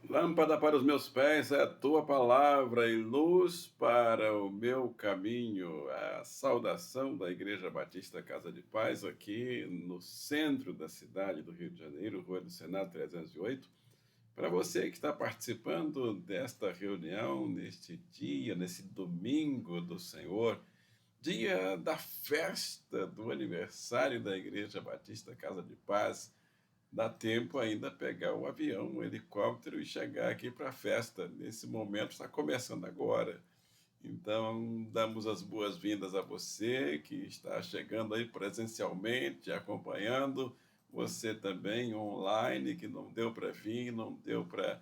Lâmpada para os meus pés é a tua palavra e luz para o meu caminho. A saudação da Igreja Batista Casa de Paz, aqui no centro da cidade do Rio de Janeiro, Rua do Senado 308. Para você que está participando desta reunião, neste dia, nesse domingo do Senhor, dia da festa do aniversário da Igreja Batista Casa de Paz. Dá tempo ainda pegar o avião, o helicóptero e chegar aqui para a festa. Nesse momento está começando agora. Então, damos as boas-vindas a você que está chegando aí presencialmente, acompanhando, você também online, que não deu para vir, não deu para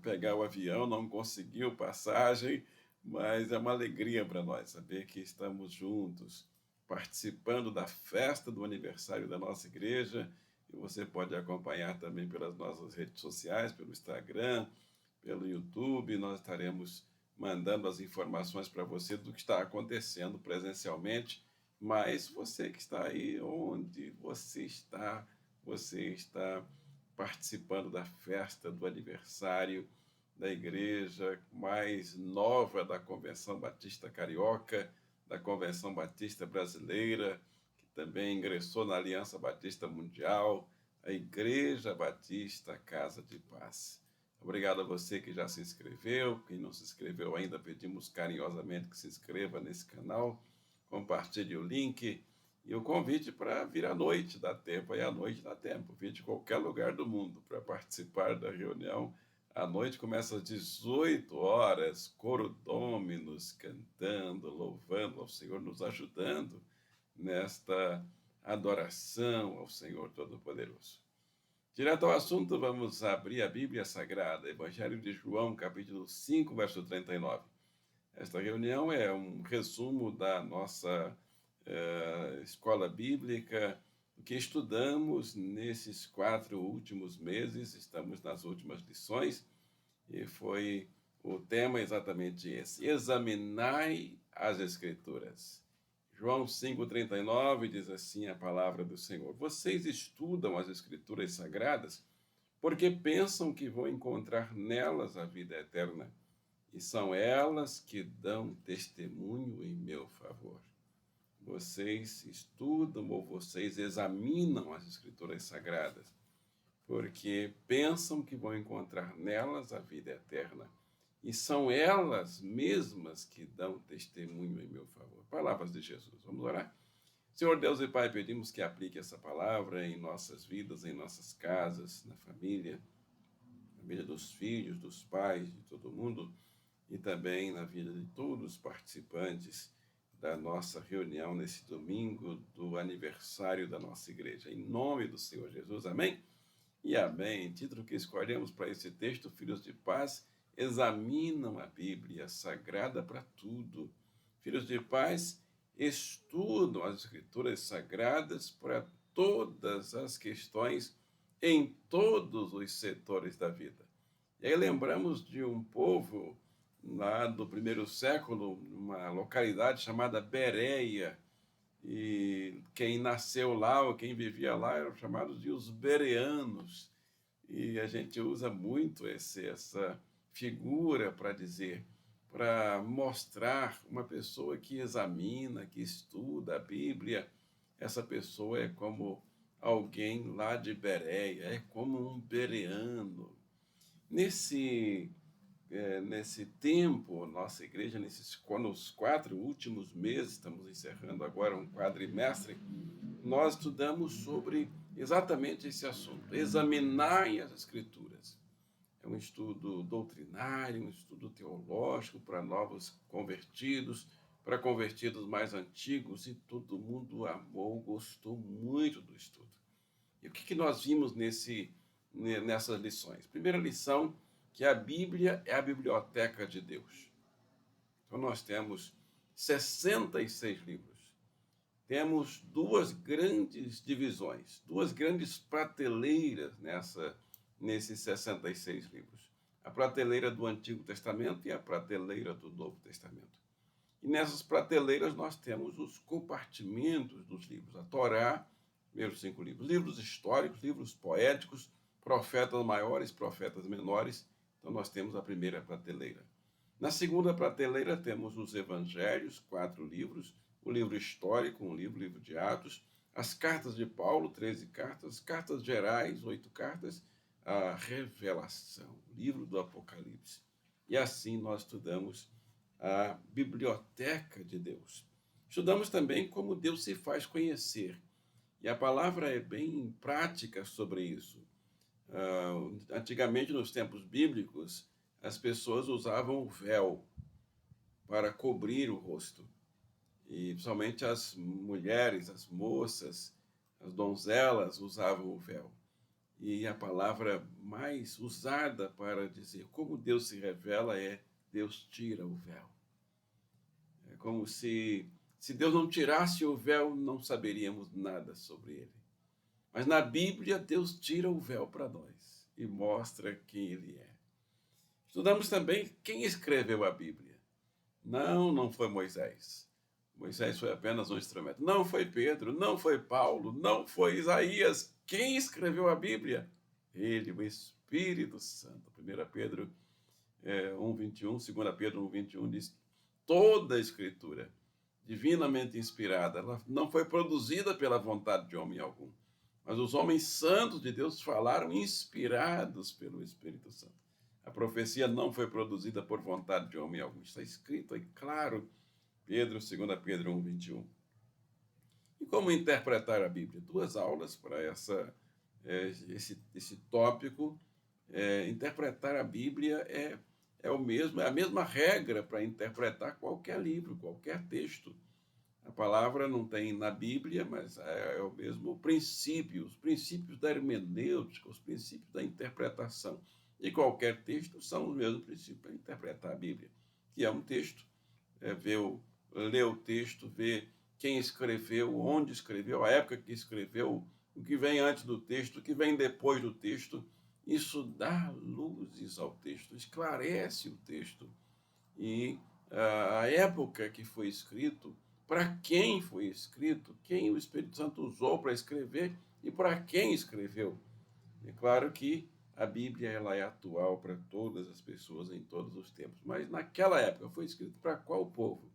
pegar o avião, não conseguiu passagem, mas é uma alegria para nós saber que estamos juntos, participando da festa do aniversário da nossa igreja. E você pode acompanhar também pelas nossas redes sociais, pelo Instagram, pelo YouTube. Nós estaremos mandando as informações para você do que está acontecendo presencialmente, mas você que está aí, onde você está participando da festa do aniversário da igreja mais nova da Convenção Batista Carioca, da Convenção Batista Brasileira, que também ingressou na Aliança Batista Mundial, a Igreja Batista Casa de Paz. Obrigado a você que já se inscreveu. Quem não se inscreveu ainda, pedimos carinhosamente que se inscreva nesse canal, compartilhe o link e o convite para vir à noite, dá tempo, aí à noite dá tempo. Vir de qualquer lugar do mundo para participar da reunião. A noite começa às 18 horas, coro Dominus cantando, louvando ao Senhor, nos ajudando nesta adoração ao Senhor Todo-Poderoso. Direto ao assunto, vamos abrir a Bíblia Sagrada, Evangelho de João, capítulo 5, verso 39. Esta reunião é um resumo da nossa escola bíblica, o que estudamos nesses 4 últimos meses, estamos nas últimas lições, e foi o tema exatamente esse: examinai as Escrituras. João 5,39 diz assim a palavra do Senhor: vocês estudam as Escrituras Sagradas porque pensam que vão encontrar nelas a vida eterna, e são elas que dão testemunho em meu favor. Vocês estudam ou vocês examinam as Escrituras Sagradas porque pensam que vão encontrar nelas a vida eterna, e são elas mesmas que dão testemunho em meu favor. Palavras de Jesus. Vamos orar? Senhor Deus e Pai, pedimos que aplique essa palavra em nossas vidas, em nossas casas, na vida dos filhos, dos pais, de todo mundo, e também na vida de todos os participantes da nossa reunião nesse domingo do aniversário da nossa igreja. Em nome do Senhor Jesus, amém? E amém. Título que escolhemos para esse texto: Filhos de Paz examinam a Bíblia Sagrada para tudo. Filhos de Paz estudam as Escrituras Sagradas para todas as questões, em todos os setores da vida. E aí lembramos de um povo lá do primeiro século, uma localidade chamada Bereia, e quem nasceu lá ou quem vivia lá eram chamados de os bereanos. E a gente usa muito essa figura para dizer, para mostrar uma pessoa que examina, que estuda a Bíblia. Essa pessoa é como alguém lá de Bereia, é como um bereano. Nesse nesse tempo, nossa igreja, nos 4 últimos meses, estamos encerrando agora um quadrimestre, nós estudamos sobre exatamente esse assunto: examinai as Escrituras. É um estudo doutrinário, um estudo teológico para novos convertidos, para convertidos mais antigos, e todo mundo amou, gostou muito do estudo. E o que nós vimos nessas lições? Primeira lição, que a Bíblia é a biblioteca de Deus. Então nós temos 66 livros. Temos 2 grandes divisões, 2 grandes prateleiras nesses 66 livros. A prateleira do Antigo Testamento e a prateleira do Novo Testamento. E nessas prateleiras nós temos os compartimentos dos livros: a Torá, primeiros 5 livros, livros históricos, livros poéticos, profetas maiores, profetas menores. Então, nós temos a primeira prateleira. Na segunda prateleira, temos os evangelhos, 4 livros, o livro histórico, um livro, o livro de Atos, as cartas de Paulo, 13 cartas, cartas gerais, 8 cartas, a revelação, o livro do Apocalipse. E assim nós estudamos a biblioteca de Deus. Estudamos também como Deus se faz conhecer. E a palavra é bem prática sobre isso. Antigamente, nos tempos bíblicos, as pessoas usavam o véu para cobrir o rosto. E principalmente as mulheres, as moças, as donzelas usavam o véu. E a palavra mais usada para dizer como Deus se revela é Deus tira o véu. É como se Deus não tirasse o véu, não saberíamos nada sobre ele. Mas na Bíblia, Deus tira o véu para nós e mostra quem ele é. Estudamos também quem escreveu a Bíblia. Não foi Moisés. Moisés foi apenas um instrumento. Não foi Pedro, não foi Paulo, não foi Isaías. Quem escreveu a Bíblia? Ele, o Espírito Santo. 1 Pedro 1:21, 2 Pedro 1:21 diz: toda a Escritura, divinamente inspirada, ela não foi produzida pela vontade de homem algum, mas os homens santos de Deus falaram inspirados pelo Espírito Santo. A profecia não foi produzida por vontade de homem algum. Está escrito aí, claro, 2 Pedro 1:21. E como interpretar a Bíblia? 2 aulas para esse tópico. Interpretar a Bíblia é a mesma regra para interpretar qualquer livro, qualquer texto. A palavra não tem na Bíblia, mas é o mesmo princípio, os princípios da hermenêutica, os princípios da interpretação. E qualquer texto são os mesmos princípios para interpretar a Bíblia, que é um texto, ler o texto, ver quem escreveu, onde escreveu, a época que escreveu, o que vem antes do texto, o que vem depois do texto. Isso dá luzes ao texto, esclarece o texto. E a época que foi escrito, para quem foi escrito, quem o Espírito Santo usou para escrever e para quem escreveu. É claro que a Bíblia ela é atual para todas as pessoas em todos os tempos, mas naquela época foi escrito para qual povo?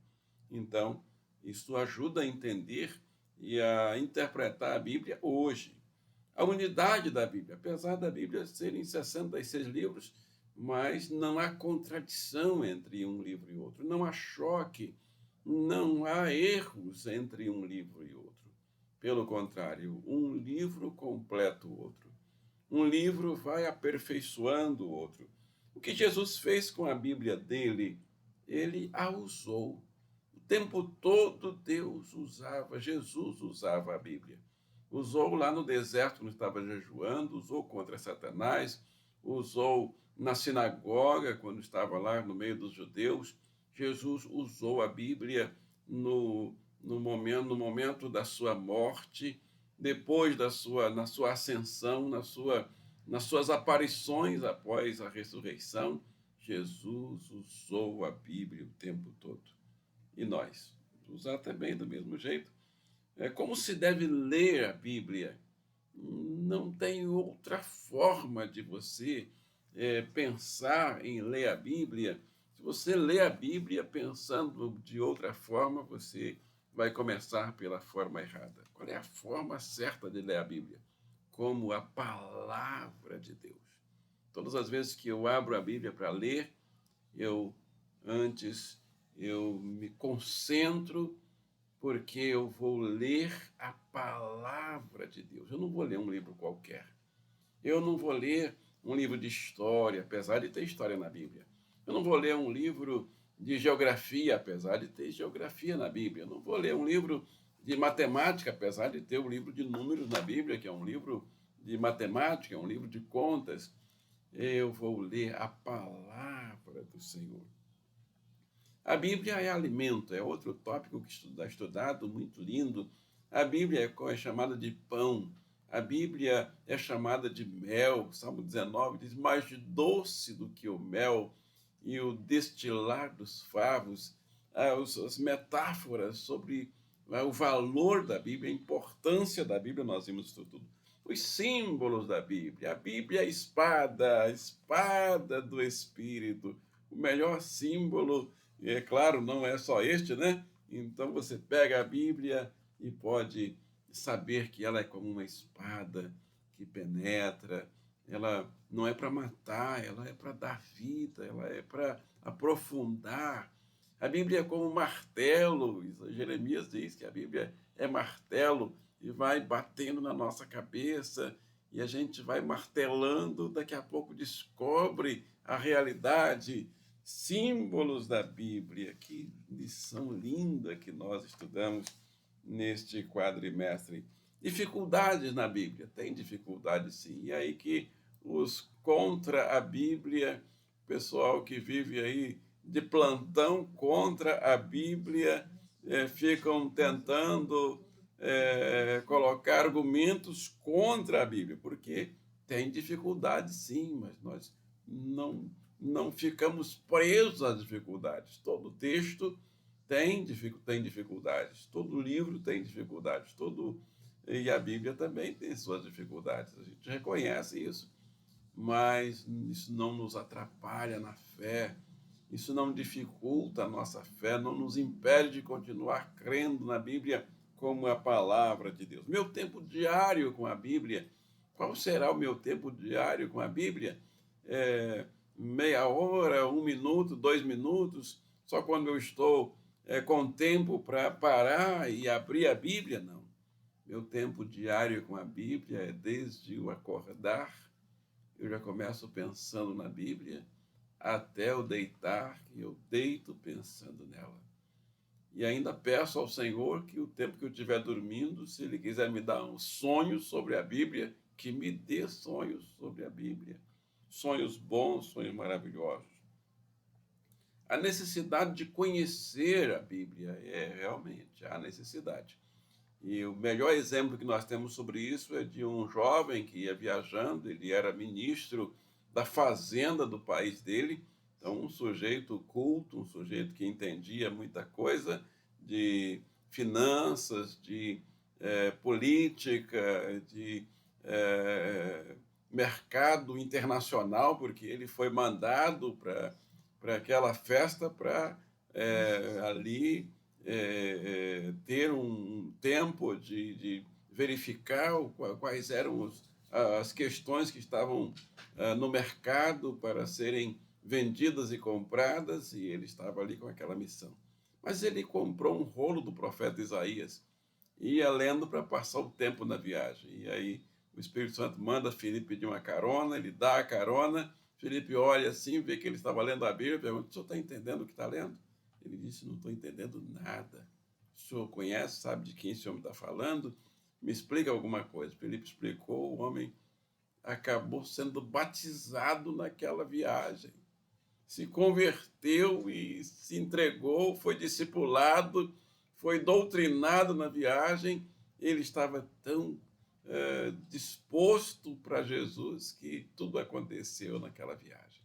Então, isso ajuda a entender e a interpretar a Bíblia hoje. A unidade da Bíblia, apesar da Bíblia serem 66 livros, mas não há contradição entre um livro e outro, não há choque, não há erros entre um livro e outro. Pelo contrário, um livro completa o outro. Um livro vai aperfeiçoando o outro. O que Jesus fez com a Bíblia dele, ele a usou. O tempo todo Jesus usava a Bíblia. Usou lá no deserto, quando estava jejuando, usou contra Satanás, usou na sinagoga, quando estava lá no meio dos judeus. Jesus usou a Bíblia no momento da sua morte, depois na sua ascensão, nas suas aparições após a ressurreição. Jesus usou a Bíblia o tempo todo. E nós? Usar também do mesmo jeito. Como se deve ler a Bíblia? Não tem outra forma de você pensar em ler a Bíblia. Se você lê a Bíblia pensando de outra forma, você vai começar pela forma errada. Qual é a forma certa de ler a Bíblia? Como a palavra de Deus. Todas as vezes que eu abro a Bíblia para ler, antes eu me concentro, porque eu vou ler a palavra de Deus. Eu não vou ler um livro qualquer. Eu não vou ler um livro de história, apesar de ter história na Bíblia. Eu não vou ler um livro de geografia, apesar de ter geografia na Bíblia. Eu não vou ler um livro de matemática, apesar de ter um livro de números na Bíblia, que é um livro de matemática, é um livro de contas. Eu vou ler a palavra do Senhor. A Bíblia é alimento, é outro tópico que está estudado, muito lindo. A Bíblia é chamada de pão, a Bíblia é chamada de mel. Salmo 19 diz, mais doce do que o mel e o destilar dos favos. As metáforas sobre o valor da Bíblia, a importância da Bíblia, nós vimos isso tudo. os símbolos da Bíblia. A Bíblia é a espada do Espírito. O melhor símbolo, e é claro, não é só este, né? Então você pega a Bíblia e pode saber que ela é como uma espada que penetra. Ela não é para matar, ela é para dar vida, ela é para aprofundar. A Bíblia é como um martelo. Jeremias diz que a Bíblia é martelo e vai batendo na nossa cabeça e a gente vai martelando, daqui a pouco descobre a realidade, símbolos da Bíblia. Que lição linda que nós estudamos neste quadrimestre. Dificuldades na Bíblia, tem dificuldades sim. E aí que os contra a Bíblia, pessoal que vive aí de plantão contra a Bíblia, ficam tentando colocar argumentos contra a Bíblia, porque tem dificuldade sim, mas nós não, não ficamos presos às dificuldades. Todo texto tem dificuldades, todo livro tem dificuldades, e a Bíblia também tem suas dificuldades, a gente reconhece isso, mas isso não nos atrapalha na fé, isso não dificulta a nossa fé, não nos impede de continuar crendo na Bíblia como a palavra de Deus. Meu tempo diário com a Bíblia, qual será o meu tempo diário com a Bíblia? Meia hora, 1 minuto, 2 minutos, só quando eu estou com tempo para parar e abrir a Bíblia? Não. Meu tempo diário com a Bíblia é desde o acordar, eu já começo pensando na Bíblia, até eu deitar, que eu deito pensando nela. E ainda peço ao Senhor que o tempo que eu estiver dormindo, se Ele quiser me dar um sonho sobre a Bíblia, que me dê sonhos sobre a Bíblia. Sonhos bons, sonhos maravilhosos. A necessidade de conhecer a Bíblia, realmente a necessidade. E o melhor exemplo que nós temos sobre isso é de um jovem que ia viajando, ele era ministro da fazenda do país dele, então um sujeito culto, um sujeito que entendia muita coisa de finanças, de política, de mercado internacional, porque ele foi mandado para aquela festa para ali ter um tempo de verificar quais eram as questões que estavam no mercado para serem vendidas e compradas, e ele estava ali com aquela missão. Mas ele comprou um rolo do profeta Isaías e ia lendo para passar o tempo na viagem. E aí o Espírito Santo manda Felipe pedir uma carona, ele dá a carona, Felipe olha assim, vê que ele estava lendo a Bíblia, pergunta: o senhor está entendendo o que está lendo? Ele disse: não estou entendendo nada. O senhor conhece, sabe de quem esse homem está falando? Me explica alguma coisa. Felipe explicou, o homem acabou sendo batizado naquela viagem. Se converteu e se entregou, foi discipulado, foi doutrinado na viagem. Ele estava tão disposto para Jesus que tudo aconteceu naquela viagem.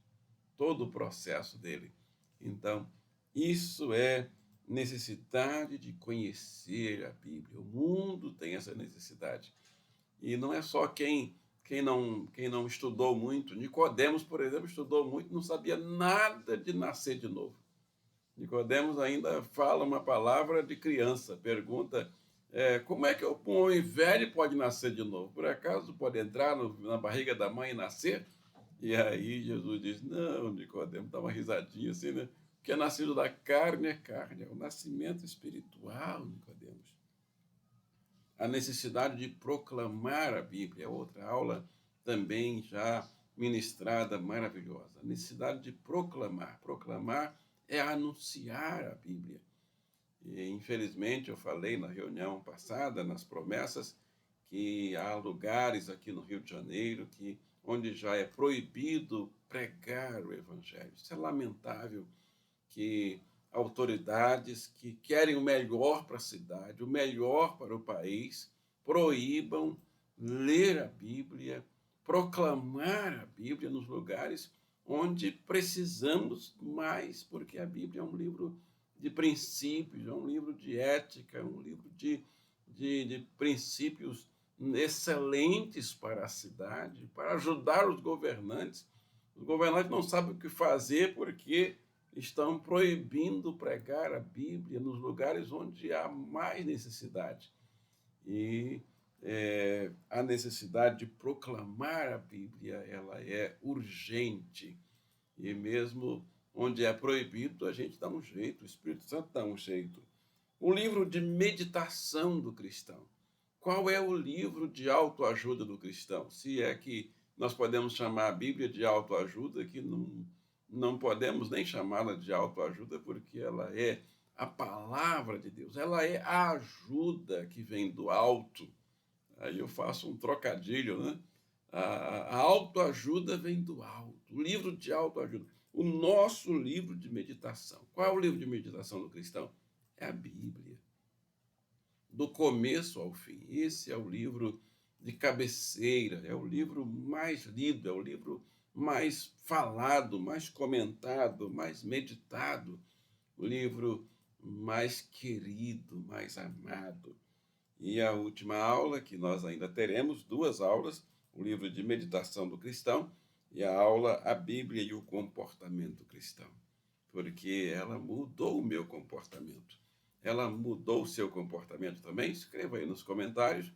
Todo o processo dele. Então, isso é necessidade de conhecer a Bíblia. O mundo tem essa necessidade. E não é só quem não estudou muito. Nicodemos, por exemplo, estudou muito, não sabia nada de nascer de novo. Nicodemos ainda fala uma palavra de criança, pergunta como é que um homem velho pode nascer de novo? Por acaso pode entrar na barriga da mãe e nascer? E aí Jesus diz: não, Nicodemo, dá uma risadinha assim, né? O que é nascido da carne é carne, é o nascimento espiritual, Nicodemos. A necessidade de proclamar a Bíblia é outra aula também já ministrada, maravilhosa. A necessidade de proclamar. Proclamar é anunciar a Bíblia. E, infelizmente, eu falei na reunião passada, nas promessas, que há lugares aqui no Rio de Janeiro onde já é proibido pregar o Evangelho. Isso é lamentável, que autoridades que querem o melhor para a cidade, o melhor para o país, proíbam ler a Bíblia, proclamar a Bíblia nos lugares onde precisamos mais, porque a Bíblia é um livro de princípios, é um livro de ética, é um livro de princípios excelentes para a cidade, para ajudar os governantes. Os governantes não sabem o que fazer porque estão proibindo pregar a Bíblia nos lugares onde há mais necessidade. E a necessidade de proclamar a Bíblia, ela é urgente. E mesmo onde é proibido, a gente dá um jeito, o Espírito Santo dá um jeito. O livro de meditação do cristão. Qual é o livro de autoajuda do cristão? Se é que nós podemos chamar a Bíblia de autoajuda, que não podemos nem chamá-la de autoajuda, porque ela é a palavra de Deus, ela é a ajuda que vem do alto. Aí eu faço um trocadilho, né? A autoajuda vem do alto, o livro de autoajuda, o nosso livro de meditação. Qual é o livro de meditação do cristão? É a Bíblia, do começo ao fim. Esse é o livro de cabeceira, é o livro mais lido, é o livro mais falado, mais comentado, mais meditado, o livro mais querido, mais amado. E a última aula, que nós ainda teremos, 2 aulas, o livro de meditação do cristão e a aula A Bíblia e o comportamento cristão, porque ela mudou o meu comportamento. Ela mudou o seu comportamento também? Escreva aí nos comentários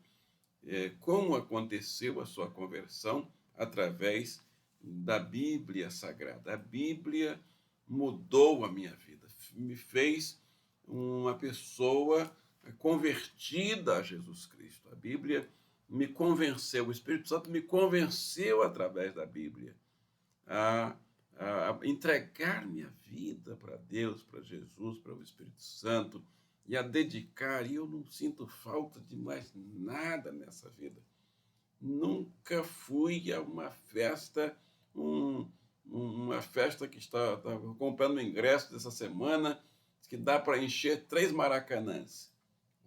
como aconteceu a sua conversão através da Bíblia Sagrada. A Bíblia mudou a minha vida, me fez uma pessoa convertida a Jesus Cristo. A Bíblia me convenceu, o Espírito Santo me convenceu através da Bíblia a, a entregar minha vida para Deus, para Jesus, para o Espírito Santo e a dedicar. E eu não sinto falta de mais nada nessa vida. Nunca fui a uma festa, uma festa que estava comprando ingresso dessa semana, que dá para encher 3 maracanãs.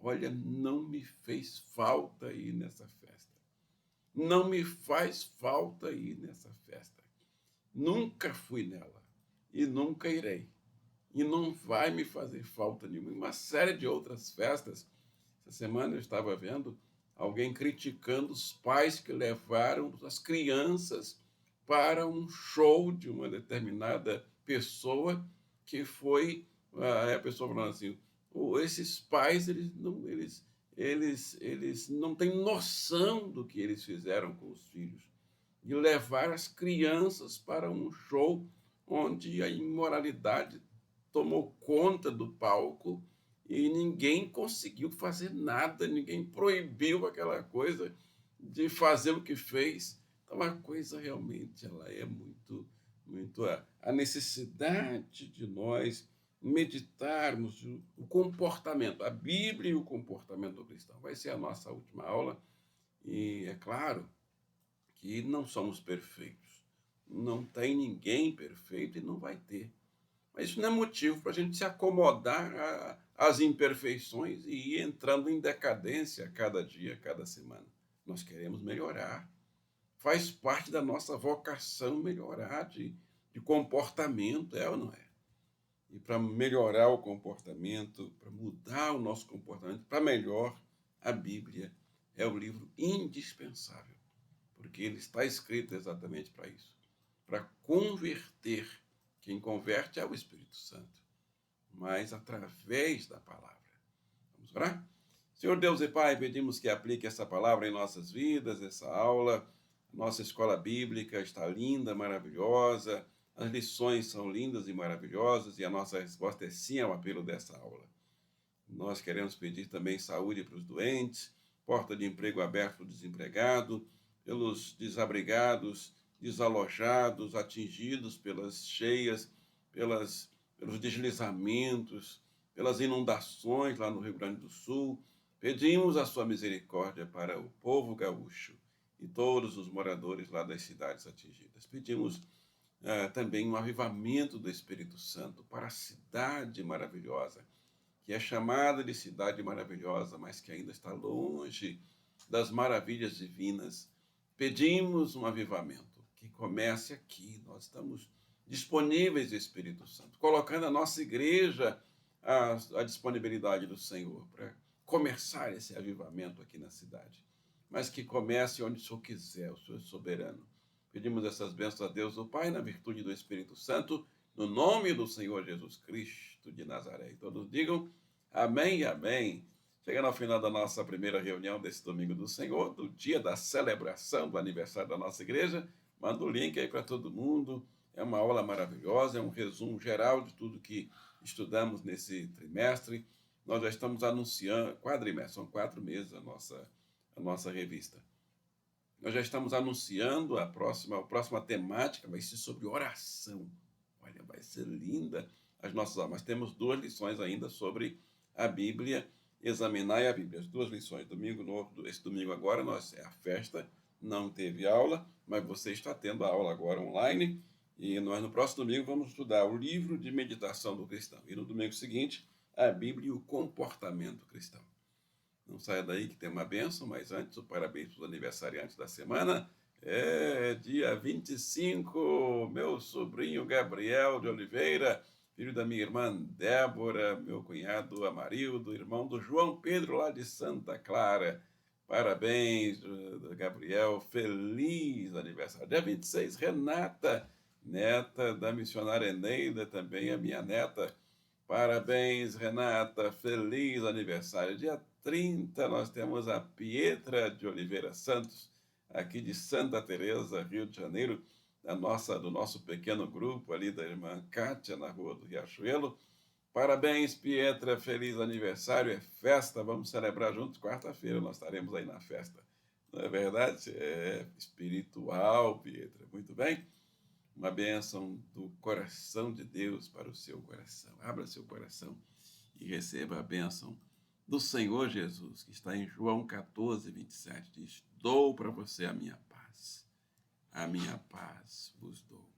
Olha, não me fez falta ir nessa festa. Não me faz falta ir nessa festa. Nunca fui nela e nunca irei. E não vai me fazer falta nenhuma. Uma série de outras festas. Essa semana eu estava vendo alguém criticando os pais que levaram as crianças para um show de uma determinada pessoa que foi a pessoa falando assim, esses pais eles não têm noção do que eles fizeram com os filhos, de levar as crianças para um show onde a imoralidade tomou conta do palco e ninguém conseguiu fazer nada, ninguém proibiu aquela coisa de fazer o que fez. Então a coisa realmente ela é muito a necessidade de nós meditarmos o comportamento, a Bíblia e o comportamento cristão. Vai ser a nossa última aula e é claro que não somos perfeitos. Não tem ninguém perfeito e não vai ter. Mas isso não é motivo para a gente se acomodar às imperfeições e ir entrando em decadência a cada dia, a cada semana. Nós queremos melhorar. Faz parte da nossa vocação melhorar de comportamento, é ou não é? E para melhorar o comportamento, para mudar o nosso comportamento, para melhor, a Bíblia é o livro indispensável, porque ele está escrito exatamente para isso, para converter. Quem converte é o Espírito Santo, mas através da palavra. Vamos orar? Senhor Deus e Pai, pedimos que aplique essa palavra em nossas vidas, essa aula. Nossa escola bíblica está linda, maravilhosa, as lições são lindas e maravilhosas e a nossa resposta é sim ao apelo dessa aula. Nós queremos pedir também saúde para os doentes, porta de emprego aberta para o desempregado, pelos desabrigados, desalojados, atingidos pelas cheias, pelos deslizamentos, pelas inundações lá no Rio Grande do Sul. Pedimos a sua misericórdia para o povo gaúcho e todos os moradores lá das cidades atingidas. Pedimos também um avivamento do Espírito Santo para a cidade maravilhosa, que é chamada de cidade maravilhosa, mas que ainda está longe das maravilhas divinas. Pedimos um avivamento que comece aqui. Nós estamos disponíveis, Espírito Santo, colocando a nossa igreja à disponibilidade do Senhor para começar esse avivamento aqui na cidade. mas que comece onde o Senhor quiser, o Senhor é soberano. Pedimos essas bênçãos a Deus, o Pai, na virtude do Espírito Santo, no nome do Senhor Jesus Cristo de Nazaré. E todos digam amém e amém. Chegando ao final da nossa primeira reunião desse domingo do Senhor, do dia da celebração do aniversário da nossa igreja, manda o link aí para todo mundo. É uma aula maravilhosa, é um resumo geral de tudo que estudamos nesse trimestre. Nós já estamos anunciando, quadrimestre, são 4 meses a nossa revista. Nós já estamos anunciando a próxima temática, vai ser sobre oração. Olha, vai ser linda as nossas aulas. Mas temos 2 lições ainda sobre a Bíblia, examinar a Bíblia. As 2 lições, esse domingo agora, é a festa, não teve aula, mas você está tendo a aula agora online. E nós, no próximo domingo, vamos estudar o livro de meditação do cristão. E no domingo seguinte, a Bíblia e o comportamento cristão. Não saia daí que tem uma bênção, mas antes, o parabéns para os aniversariantes da semana. É dia 25, meu sobrinho Gabriel de Oliveira, filho da minha irmã Débora, meu cunhado Amarildo, irmão do João Pedro lá de Santa Clara. Parabéns, Gabriel, feliz aniversário. Dia 26, Renata, neta da missionária Eneida, também a minha neta. Parabéns, Renata, feliz aniversário. Dia 30 nós temos a Pietra de Oliveira Santos, aqui de Santa Teresa, Rio de Janeiro, do nosso pequeno grupo ali da irmã Kátia, na rua do Riachuelo. Parabéns, Pietra, feliz aniversário, é festa, vamos celebrar juntos. Quarta-feira nós estaremos aí na festa. Não é verdade? É espiritual, Pietra. Muito bem? Uma bênção do coração de Deus para o seu coração. Abra seu coração e receba a bênção do Senhor Jesus, que está em João 14, 27. Diz: dou para você a minha paz vos dou.